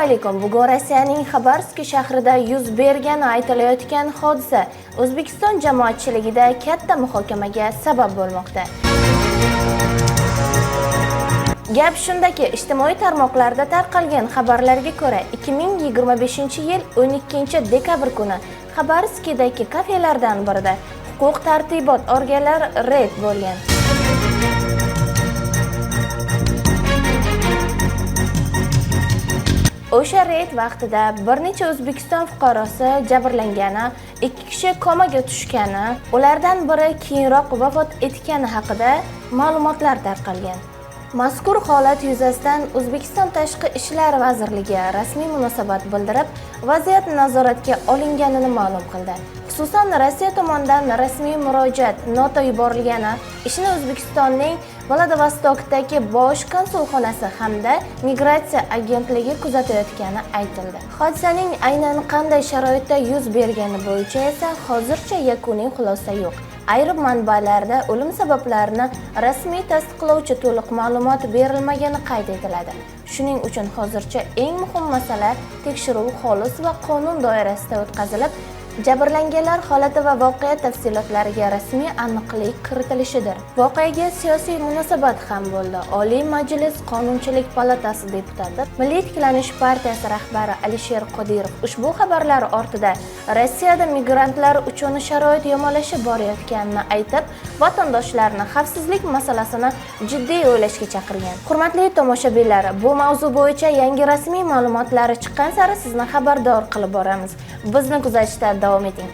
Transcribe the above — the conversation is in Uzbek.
alaykum. Bugun Rossiyaning Xabarovsk shahrida yuz bergani aytilayotgan hodisa O'zbekiston jamoatchiligida katta muhokamaga sabab bo'lmoqda. Gap shundaki, ijtimoiy tarmoqlarda tarqalgan xabarlarga ko'ra, 2025-yil 12-dekabr kuni Xabarovskdagi kafelardan birida huquq-tartibot organlari reyd bo'lgan. O'sha reyd vaqtida bir necha O'zbekiston fuqarosi jabrlangani, 2 kishi komaga tushgani, ulardan biri keyinroq vafot etgani haqida ma'lumotlar tarqalgan. Mazkur holat yuzasidan O'zbekiston Tashqi ishlar vazirligi rasmiy munosabat bildirib, vaziyat nazoratga olinganini ma'lum qildi. Xususan, Rossiya tomonidan rasmiy murojaat nota yuborilgani, ishni O'zbekistonning Vladivostokdagi bosh konsulxonasi hamda migratsiya agentligi kuzatayotgani aytildi. Hodisaning aynan qanday sharoitda yuz bergani bo'yicha esa hozircha yakuniy xulosa yo'q. Ayrim manbalarda o'lim sabablarini rasmiy tasdiqlovchi to'liq ma'lumot berilmagani qayd etiladi. Shuning uchun hozircha eng muhim masala tekshiruv xolis va qonun doirasida o'tkazilib, jabrlanganlar holati va voqea tafsilotlariga rasmiy aniqlik kiritilishidir. Voqeaga siyosiy munosabat ham bo'ldi. Oliy Majlis Qonunchilik palatasi deputati, Milliy tiklanish partiyasi rahbari Alisher Qodirov ushbu xabarlar ortida Rossiyada migrantlar uchun sharoit yomonlashib borayotganini aytib, vatandoshlarni xavfsizlik masalasini jiddiy o'ylashga chaqirgan. Hurmatli tomoshabinlar, bu mavzu bo'yicha yangi rasmiy ma'lumotlari chiqqan sari sizni xabardor qilib boramiz. Bizni kuzatishda davom eting.